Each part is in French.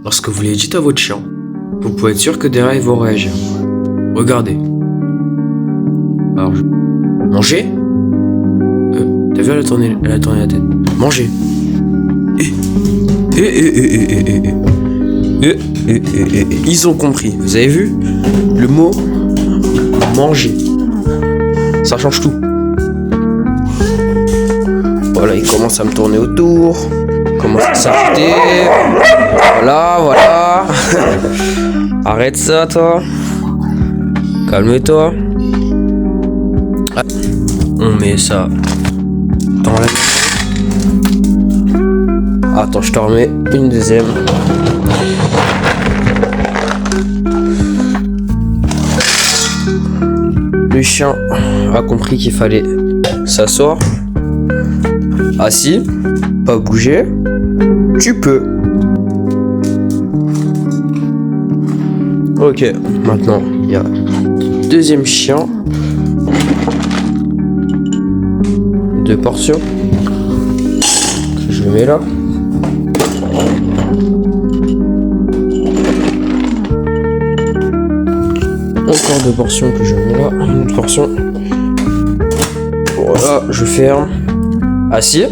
lorsque vous les dites à votre chien, vous pouvez être sûr que derrière il va réagir. Regardez. Alors, manger. T'as vu, elle a tourné la tête. Manger. Ils ont compris. Vous avez vu? Le mot manger. Ça change tout. Voilà, il commence à me tourner autour. Il commence à s'arrêter. Voilà. Arrête ça, toi. Calme-toi. On met ça dans la... Attends, je te remets une deuxième. Le chien a compris qu'il fallait s'asseoir. Assis, pas bouger. Tu peux. Ok, maintenant il y a deuxième chien. 2 portions. Je le mets là. Encore 2 portions que je mets là. Une autre portion. Voilà, je ferme. Assis.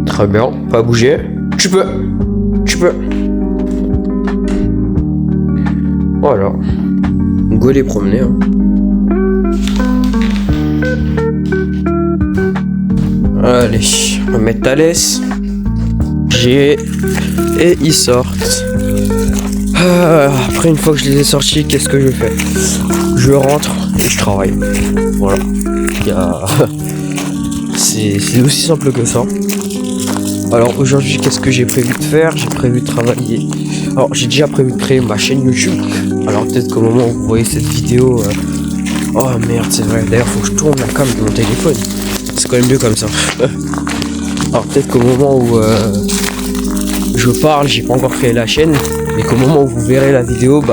Très bien, pas bouger. Tu peux. Voilà. Go les promener. Hein. Allez, on va mettre ta laisse. Et ils sortent. Après, une fois que je les ai sortis, qu'est-ce que je fais? Je rentre et je travaille. Voilà. C'est aussi simple que ça. Alors aujourd'hui, qu'est-ce que j'ai prévu de faire? J'ai prévu de travailler. Alors j'ai déjà prévu de créer ma chaîne YouTube. Alors peut-être qu'au moment où vous voyez cette vidéo, oh merde, c'est vrai. D'ailleurs, faut que je tourne la cam de mon téléphone. C'est quand même mieux comme ça. Alors peut-être qu'au moment où je parle, j'ai pas encore créé la chaîne, mais qu'au moment où vous verrez la vidéo,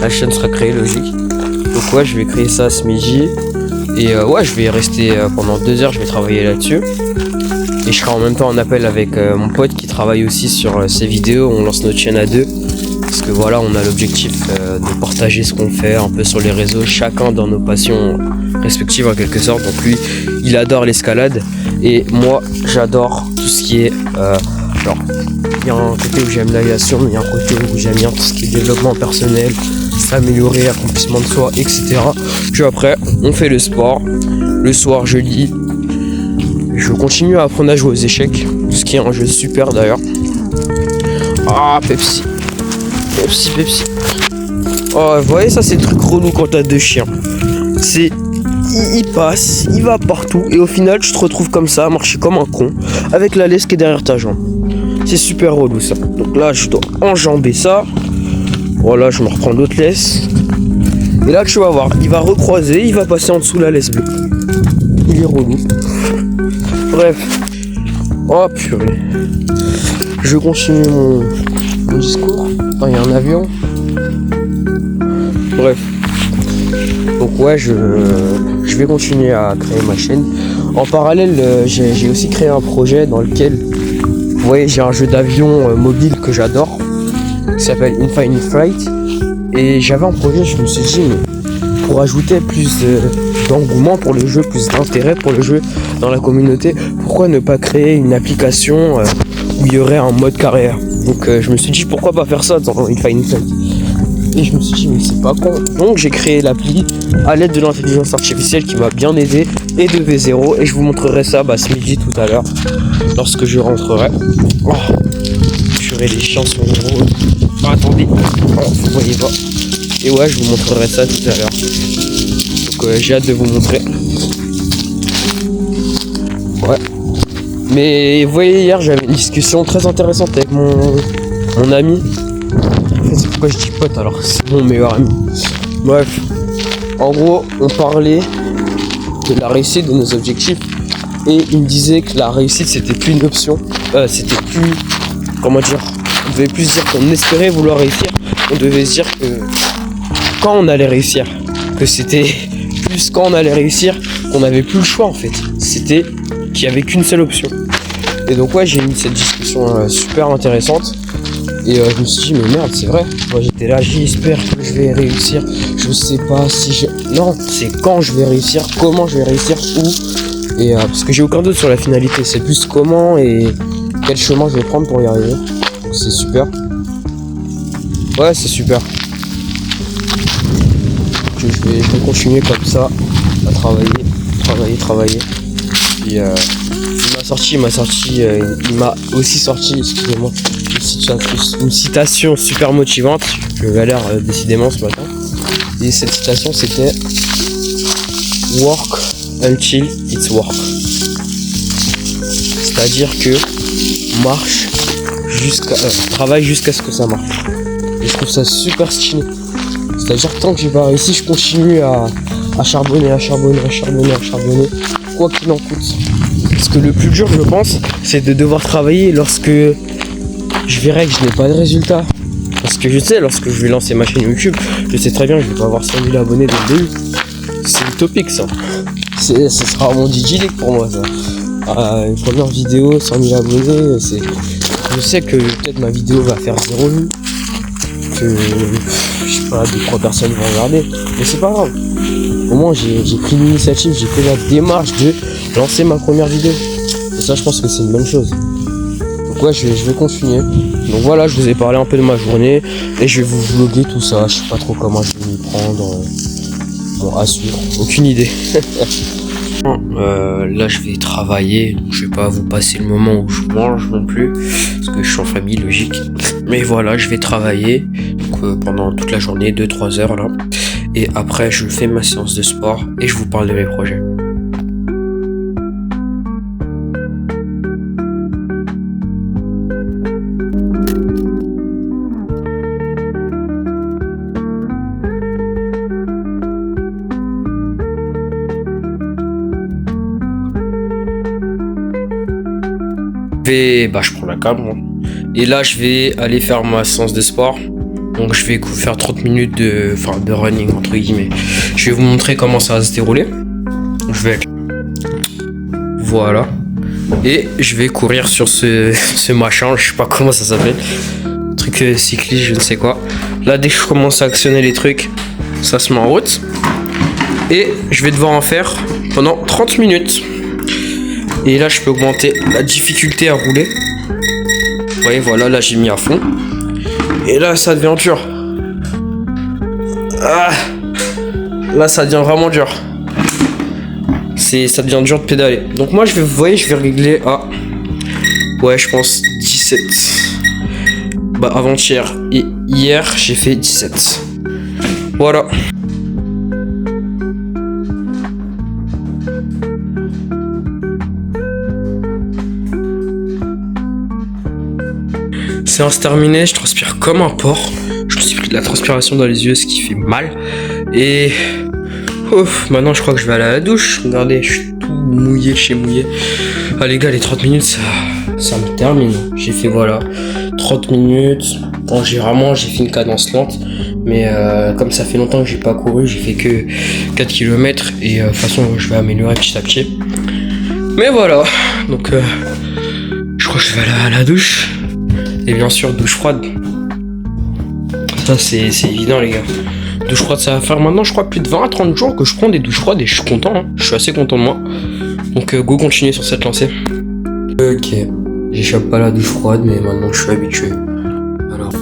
la chaîne sera créée, logique. Donc ouais, je vais créer ça ce midi. Et ouais, je vais rester pendant 2 heures, je vais travailler là-dessus. Et je serai en même temps en appel avec mon pote qui travaille aussi sur ces vidéos. On lance notre chaîne à 2. Parce que voilà, on a l'objectif de partager ce qu'on fait un peu sur les réseaux, chacun dans nos passions respectives en quelque sorte. Donc lui, il adore l'escalade. Et moi, j'adore tout ce qui est... genre, il y a un côté où j'aime l'aviation, mais il y a un côté où j'aime bien tout ce qui est développement personnel, s'améliorer, accomplissement de soi, etc. Puis après, on fait le sport. Le soir, je lis. Je continue à apprendre à jouer aux échecs, ce qui est un jeu super d'ailleurs. Ah, Pepsi. Oh, vous voyez, ça c'est le truc relou quand t'as 2 chiens. C'est... Il passe, il va partout, et au final, tu te retrouves comme ça, à marcher comme un con, avec la laisse qui est derrière ta jambe. C'est super relou ça. Donc là, je dois enjamber ça. Voilà, je me reprends l'autre laisse. Et là, tu vas voir, il va recroiser, il va passer en dessous de la laisse bleue. Il est relou. Bref. Oh purée. Je continue mon discours. Attends, il y a un avion. Bref. Donc ouais, je vais continuer à créer ma chaîne. En parallèle, j'ai aussi créé un projet dans lequel, vous voyez, j'ai un jeu d'avion mobile que j'adore, qui s'appelle Infinite Flight. Et j'avais un projet, je me suis dit, mais pour ajouter plus d'engouement pour le jeu, plus d'intérêt pour le jeu dans la communauté, pourquoi ne pas créer une application où il y aurait un mode carrière? Donc je me suis dit, pourquoi pas faire ça dans Infinite Flight? Et je me suis dit, mais c'est pas con. Donc j'ai créé l'appli à l'aide de l'intelligence artificielle qui m'a bien aidé, et de V0, et je vous montrerai ça ce midi tout à l'heure lorsque je rentrerai. Oh, purée, les chiens sont gros. Oh, attendez, vous voyez pas. Et ouais, je vous montrerai ça tout à l'heure. Donc j'ai hâte de vous montrer. Ouais. Mais vous voyez, hier j'avais une discussion très intéressante avec mon ami. C'est pourquoi je dis pote alors que c'est mon meilleur ami. Bref, en gros, on parlait de la réussite, de nos objectifs, et il me disait que la réussite c'était plus une option, c'était plus, comment dire, on devait plus dire qu'on espérait vouloir réussir, on devait se dire que quand on allait réussir, que c'était plus quand on allait réussir, qu'on n'avait plus le choix en fait, c'était qu'il n'y avait qu'une seule option. Et donc ouais, j'ai eu cette discussion super intéressante. Et je me suis dit mais merde, c'est vrai. Moi j'étais là, j'espère que je vais réussir. Je sais pas si je... Non, c'est quand je vais réussir, comment je vais réussir, où. Et parce que j'ai aucun doute sur la finalité. C'est plus comment et quel chemin je vais prendre pour y arriver. Donc c'est super. Ouais, c'est super. Je vais continuer comme ça à travailler. Puis il m'a aussi sorti, excusez-moi, une citation super motivante. Je galère décidément ce matin. Et cette citation c'était Work until it's work. C'est-à-dire que travaille jusqu'à ce que ça marche. Et je trouve ça super stylé. C'est-à-dire tant que j'ai pas réussi, je continue à charbonner, quoi qu'il en coûte. Parce que le plus dur, je pense, c'est de devoir travailler lorsque je verrai que je n'ai pas de résultat. Parce que je sais, lorsque je vais lancer ma chaîne YouTube, je sais très bien que je vais pas avoir 100 000 abonnés dès le début. C'est utopique ça. Ce sera mon idyllique pour moi ça. Une première vidéo, 100 000 abonnés, je sais que peut-être ma vidéo va faire 0 vues. Que je sais pas, 2-3 personnes vont regarder. Mais c'est pas grave. Au moins j'ai pris l'initiative, j'ai fait la démarche de lancer ma première vidéo. Et ça je pense que c'est une bonne chose. Donc ouais, je vais continuer. Donc voilà, je vous ai parlé un peu de ma journée et je vais vous vlogger tout ça. Je sais pas trop comment je vais m'y prendre. Bon, à suivre, aucune idée. Là je vais travailler, donc je vais pas vous passer le moment où je mange non plus, parce que je suis en famille, logique. Mais voilà, je vais travailler donc, pendant toute la journée, 2-3 heures là. Et après je fais ma séance de sport et je vous parle de mes projets. Je prends la cam et là je vais aller faire ma séance de sport. Donc je vais faire 30 minutes de running entre guillemets. Je vais vous montrer comment ça va se dérouler. Voilà. Et je vais courir sur ce machin, je sais pas comment ça s'appelle. Truc cycliste, je ne sais quoi. Là dès que je commence à actionner les trucs, ça se met en route. Et je vais devoir en faire pendant 30 minutes. Et là je peux augmenter la difficulté à rouler. Vous voyez, voilà, là j'ai mis à fond. Et là ça devient dur. Là ça devient vraiment dur. Ça devient dur de pédaler. Donc moi vous voyez, je vais régler à... Ouais, je pense 17. Avant-hier et hier j'ai fait 17. Voilà. Séance terminée, je transpire comme un porc. Je me suis pris de la transpiration dans les yeux, ce qui fait mal. Et maintenant je crois que je vais aller à la douche. Regardez, je suis tout mouillé, chez mouillé. Ah les gars, les 30 minutes, ça me termine. J'ai fait 30 minutes. Bon, j'ai fait une cadence lente. Mais comme ça fait longtemps que j'ai pas couru, j'ai fait que 4 km. Et de toute façon, je vais améliorer petit à petit. Mais voilà, donc je crois que je vais aller à la douche. Et bien sûr, douche froide. Ça, c'est évident, les gars. Douche froide, ça va faire maintenant, je crois, plus de 20 à 30 jours que je prends des douches froides et je suis content. Hein. Je suis assez content de moi. Donc, go continuer sur cette lancée. Ok. J'échappe pas à la douche froide, mais maintenant je suis habitué. Alors.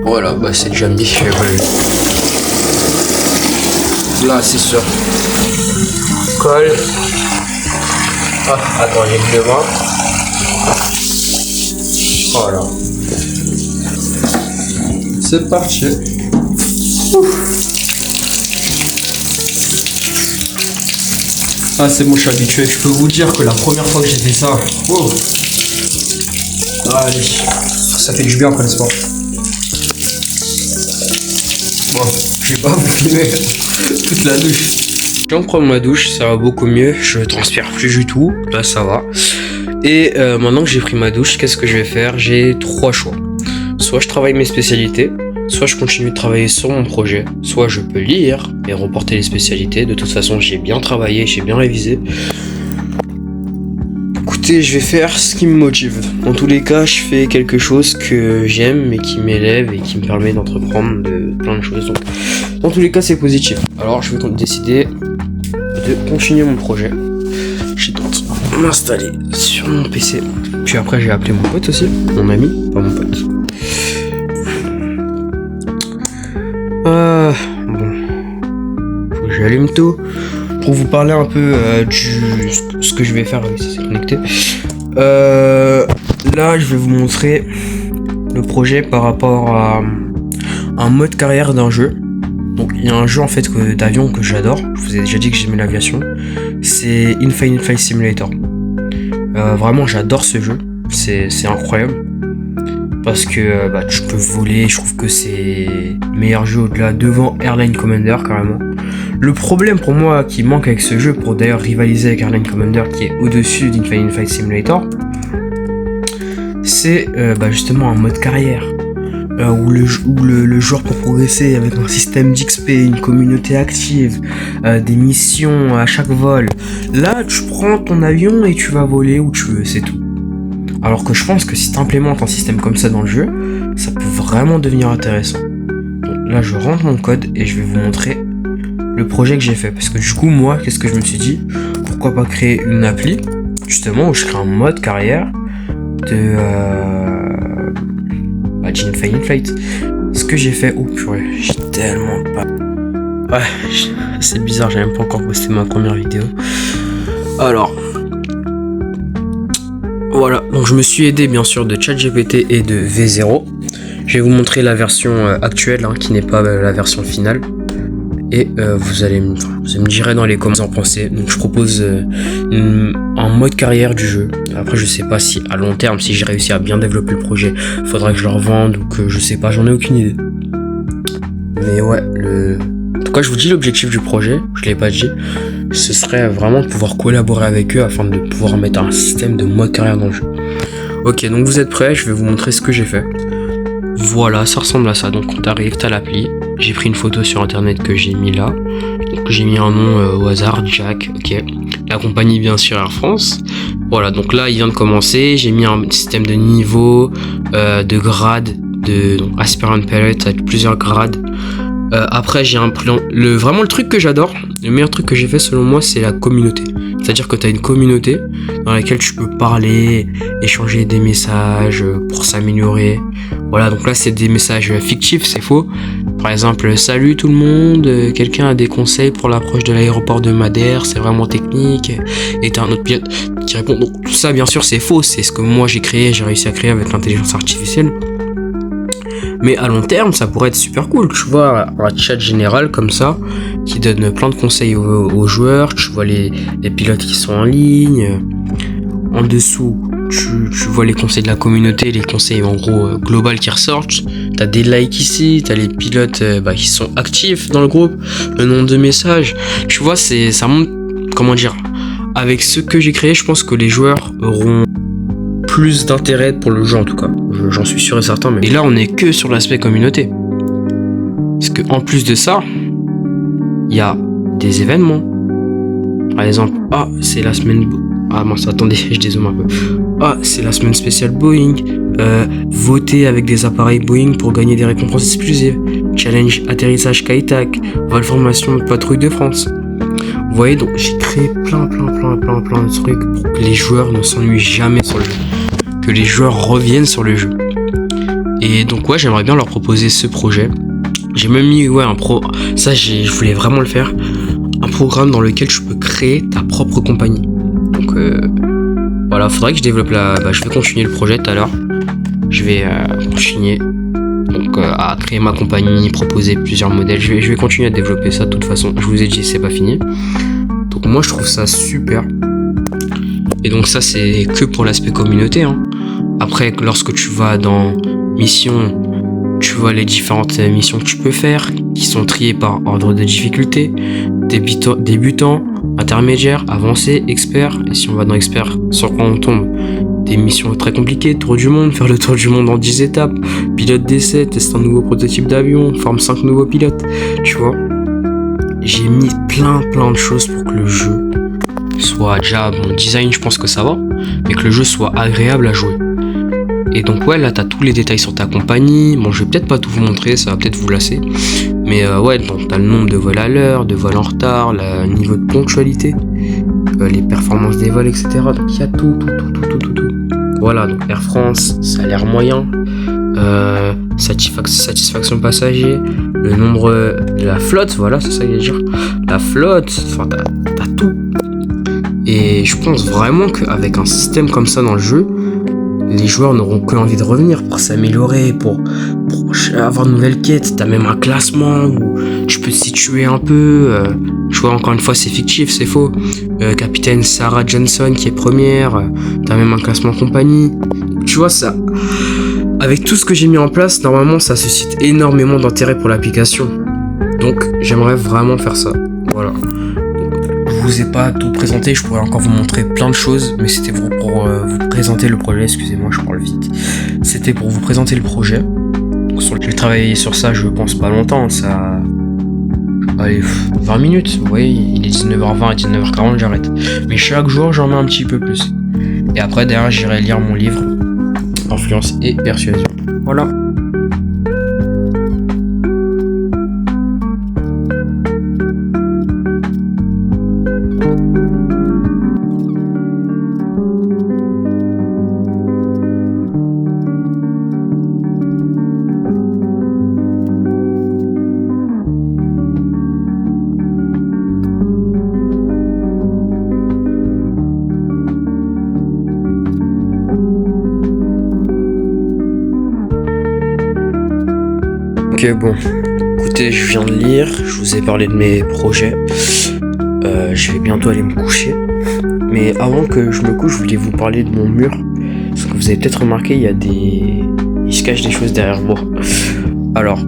Voilà, c'est déjà mis. Là, c'est sûr. Colle. Attends, j'ai le devant. Voilà. C'est parti. C'est bon, je suis habitué. Je peux vous dire que la première fois que j'ai fait ça, allez, ça fait du bien après le sport. Bon, je vais pas vous filmer toute la douche. Je viens de prendre ma douche, ça va beaucoup mieux. Je transpire plus du tout. Là, ça va. Et maintenant que j'ai pris ma douche, qu'est-ce que je vais faire? J'ai 3 choix. Soit je travaille mes spécialités, soit je continue de travailler sur mon projet, soit je peux lire et reporter les spécialités. De toute façon, j'ai bien travaillé, j'ai bien révisé. écoutez, je vais faire ce qui me motive. Dans tous les cas, je fais quelque chose que j'aime et qui m'élève et qui me permet d'entreprendre plein de choses. Donc, dans tous les cas, c'est positif. Alors, je vais décider de continuer mon projet. J'ai donc m'installer sur mon PC. Puis après, j'ai appelé mon pote aussi, mon ami, pas mon pote. Bon, faut que j'allume tout pour vous parler un peu ce que je vais faire. Oui, ça s'est connecté. Là, je vais vous montrer le projet par rapport à un mode carrière d'un jeu. Donc, il y a un jeu en fait d'avion que j'adore. Je vous ai déjà dit que j'aimais l'aviation. C'est Infinite Flight Simulator. Vraiment, j'adore ce jeu. C'est incroyable. Parce que tu peux voler. Je trouve que c'est le meilleur jeu au-delà devant Airline Commander carrément. Le problème pour moi qui manque avec ce jeu, pour d'ailleurs rivaliser avec Airline Commander qui est au-dessus d'Infinite Flight Simulator, c'est justement un mode carrière. Où le joueur peut progresser avec un système d'XP, une communauté active, des missions à chaque vol. Là, tu prends ton avion et tu vas voler où tu veux, c'est tout. Alors que je pense que si tu implémentes un système comme ça dans le jeu, ça peut vraiment devenir intéressant. Donc là, je rentre mon code et je vais vous montrer le projet que j'ai fait. Parce que du coup, moi, qu'est-ce que je me suis dit? Pourquoi pas créer une appli, justement, où je crée un mode carrière de Infinite Flight. Ce que j'ai fait, oh purée, j'ai tellement pas. Ouais, c'est bizarre, j'ai même pas encore posté ma première vidéo. Alors, voilà, donc je me suis aidé bien sûr de ChatGPT et de V0. Je vais vous montrer la version actuelle, qui n'est pas la version finale. Et vous allez me dire dans les commentaires ce que vous en pensez. Donc je propose un mode carrière du jeu. Après je sais pas si à long terme, si j'ai réussi à bien développer le projet, faudra que je le revende ou que je sais pas, j'en ai aucune idée. Mais ouais, en tout cas je vous dis l'objectif du projet, je l'ai pas dit. Ce serait vraiment de pouvoir collaborer avec eux afin de pouvoir mettre un système de mode carrière dans le jeu. Ok, donc vous êtes prêts, je vais vous montrer ce que j'ai fait. Voilà, ça ressemble à ça. Donc quand t'arrives, t'as l'appli. J'ai pris une photo sur internet que j'ai mis là. Donc j'ai mis un nom au hasard, Jack, ok. La compagnie bien sûr Air France. Voilà, donc là il vient de commencer. J'ai mis un système de niveau, de grade, donc aspirant pilot avec plusieurs grades. Après j'ai un plan. Vraiment le truc que j'adore, le meilleur truc que j'ai fait selon moi, c'est la communauté. C'est-à-dire que tu as une communauté dans laquelle tu peux parler, échanger des messages pour s'améliorer. Voilà, donc là c'est des messages fictifs, c'est faux. Par exemple, salut tout le monde, quelqu'un a des conseils pour l'approche de l'aéroport de Madère, c'est vraiment technique. Et t'as un autre pilote qui répond. Donc tout ça bien sûr c'est faux, c'est ce que moi j'ai réussi à créer avec l'intelligence artificielle. Mais à long terme, ça pourrait être super cool. Tu vois, un chat général comme ça, qui donne plein de conseils aux joueurs. Tu vois les pilotes qui sont en ligne. En dessous, tu vois les conseils de la communauté, les conseils en gros global qui ressortent. T'as des likes ici, t'as les pilotes qui sont actifs dans le groupe, le nombre de messages. Tu vois, ça montre, comment dire, avec ce que j'ai créé, je pense que les joueurs auront plus d'intérêt pour le jeu en tout cas. J'en suis sûr et certain. Mais... Et là, on est que sur l'aspect communauté. Parce que en plus de ça, il y a des événements. Par exemple, c'est la semaine... mince, attendez, je dézoome un peu. C'est la semaine spéciale Boeing. Voter avec des appareils Boeing pour gagner des récompenses exclusives. Challenge atterrissage Kaitak. Vol formation de patrouille de France. Vous voyez, donc j'ai créé plein de trucs pour que les joueurs ne s'ennuient jamais sur le jeu. Que les joueurs reviennent sur le jeu. Et donc ouais, j'aimerais bien leur proposer ce projet. J'ai même mis je voulais vraiment le faire. Un programme dans lequel tu peux créer ta propre compagnie. Donc voilà, faudrait que je développe je vais continuer le projet tout à l'heure. Je vais continuer donc à créer ma compagnie, proposer plusieurs modèles. Je vais continuer à développer ça de toute façon. Je vous ai dit, c'est pas fini. Donc moi je trouve ça super. Et donc ça c'est que pour l'aspect communauté. Après, lorsque tu vas dans mission, tu vois les différentes missions que tu peux faire, qui sont triées par ordre de difficulté, débutant, intermédiaire, avancé, expert. Et si on va dans expert, sur quoi on tombe? Des missions très compliquées, tour du monde, faire le tour du monde en 10 étapes, pilote d'essai, tester un nouveau prototype d'avion, forme 5 nouveaux pilotes, tu vois. J'ai mis plein de choses pour que le jeu soit déjà mon design, je pense que ça va, mais que le jeu soit agréable à jouer. Et donc ouais, là t'as tous les détails sur ta compagnie. Bon, je vais peut-être pas tout vous montrer, ça va peut-être vous lasser, mais ouais, donc t'as le nombre de vols à l'heure, de vols en retard, le niveau de ponctualité, les performances des vols, etc. Donc il y a tout. Voilà, donc Air France, salaire moyen, satisfaction passager, le nombre de la flotte, voilà, c'est ça que je veux dire. La flotte, enfin t'as tout. Et je pense vraiment qu'avec un système comme ça dans le jeu, les joueurs n'auront que envie de revenir pour s'améliorer, pour avoir de nouvelles quêtes. T'as même un classement où tu peux te situer un peu. Je vois, encore une fois, c'est fictif, c'est faux. Capitaine Sarah Johnson qui est première. T'as même un classement compagnie. Tu vois, ça, avec tout ce que j'ai mis en place, normalement, ça suscite énormément d'intérêt pour l'application. Donc, j'aimerais vraiment faire ça. Voilà. Je vous ai pas tout présenté, je pourrais encore vous montrer plein de choses, mais c'était pour vous présenter le projet. Excusez-moi, je parle vite. C'était pour vous présenter le projet. Donc, je vais travailler sur ça, je pense pas longtemps, ça... Allez, 20 minutes, vous voyez, il est 19h20 et 19h40, j'arrête. Mais chaque jour, j'en mets un petit peu plus. Et après, derrière, j'irai lire mon livre, Influence et Persuasion. Voilà. Ok, bon, écoutez, je viens de lire, je vous ai parlé de mes projets, je vais bientôt aller me coucher, mais avant que je me couche, je voulais vous parler de mon mur, parce que vous avez peut-être remarqué, il se cache des choses derrière moi. Alors,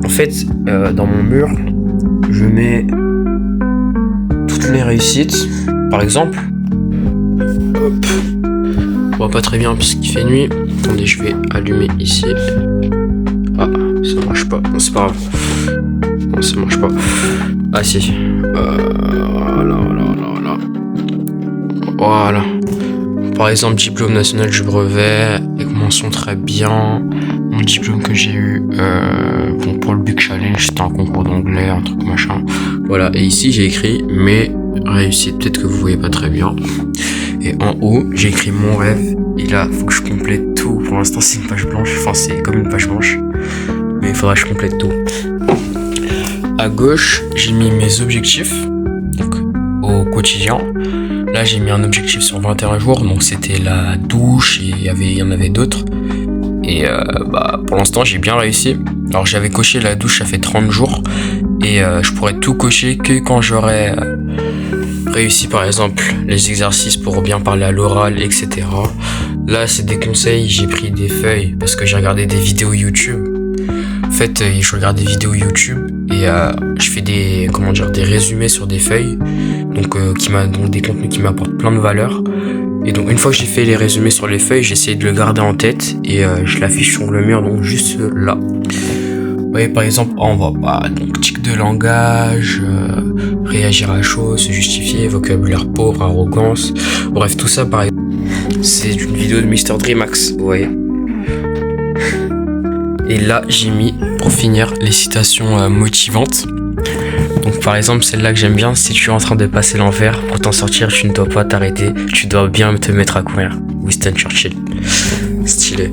en fait, dans mon mur, je mets toutes mes réussites, par exemple, hop, on voit pas très bien puisqu'il fait nuit, attendez, je vais allumer ici. Ah, ça marche pas. Non, c'est pas grave. Non, ça marche pas. Ah, si. Voilà. Par exemple, diplôme national du brevet, avec mention très bien. Mon diplôme que j'ai eu bon, pour le Big Challenge, c'était un concours d'anglais, un truc machin. Voilà. Et ici, j'ai écrit mes réussites. Peut-être que vous voyez pas très bien. Et en haut, j'ai écrit mon rêve. Et là, faut que je complète tout. Pour l'instant, c'est une page blanche. Enfin, c'est comme une page blanche. Mais il faudra que je complète tout. À gauche, j'ai mis mes objectifs. Donc, au quotidien. Là, j'ai mis un objectif sur 21 jours. Donc, c'était la douche. Et il y en avait d'autres. Et pour l'instant, j'ai bien réussi. Alors, j'avais coché la douche, ça fait 30 jours. Et je pourrais tout cocher que quand j'aurai... réussi par exemple les exercices pour bien parler à l'oral, etc. Là, c'est des conseils, j'ai pris des feuilles parce que j'ai regardé des vidéos YouTube. En fait, je regarde des vidéos YouTube et je fais des résumés sur des feuilles, donc des contenus qui m'apportent plein de valeur. Et donc une fois que j'ai fait les résumés sur les feuilles, j'essaie de le garder en tête et je l'affiche sur le mur, donc juste là. Vous voyez, par exemple, on va donc tic de langage, réagir à chaud, se justifier, vocabulaire pauvre, arrogance, bref, tout ça, par exemple, c'est une vidéo de Mr. Dreamax, vous voyez. Et là, j'ai mis, pour finir, les citations motivantes. Donc, par exemple, celle-là que j'aime bien, si tu es en train de passer l'enfer, pour t'en sortir, tu ne dois pas t'arrêter, tu dois bien te mettre à courir. Winston Churchill. Stylé.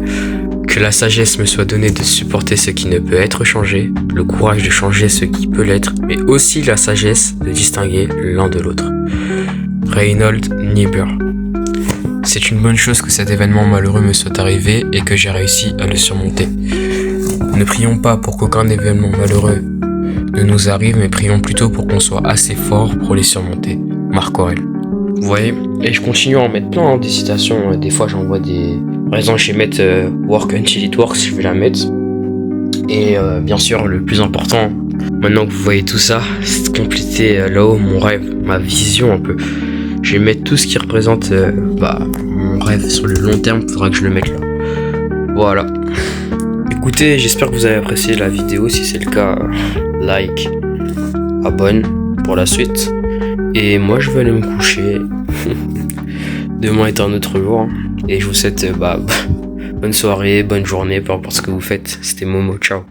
Que la sagesse me soit donnée de supporter ce qui ne peut être changé, le courage de changer ce qui peut l'être, mais aussi la sagesse de distinguer l'un de l'autre. Reinhold Niebuhr. C'est une bonne chose que cet événement malheureux me soit arrivé et que j'ai réussi à le surmonter. Ne prions pas pour qu'aucun événement malheureux ne nous arrive, mais prions plutôt pour qu'on soit assez fort pour les surmonter. Marc Aurèle. Vous voyez, et je continue à en mettre plein, des citations, des fois j'envoie des... Par exemple, je vais mettre Work Until It Works, je vais la mettre. Et bien sûr, le plus important, maintenant que vous voyez tout ça, c'est de compléter là-haut mon rêve, ma vision un peu. Je vais mettre tout ce qui représente mon rêve sur le long terme, il faudra que je le mette là. Voilà. Écoutez, j'espère que vous avez apprécié la vidéo. Si c'est le cas, like, abonne pour la suite. Et moi je vais aller me coucher. Demain est un autre jour. Et je vous souhaite bonne soirée, bonne journée, peu importe ce que vous faites. C'était Momo, ciao.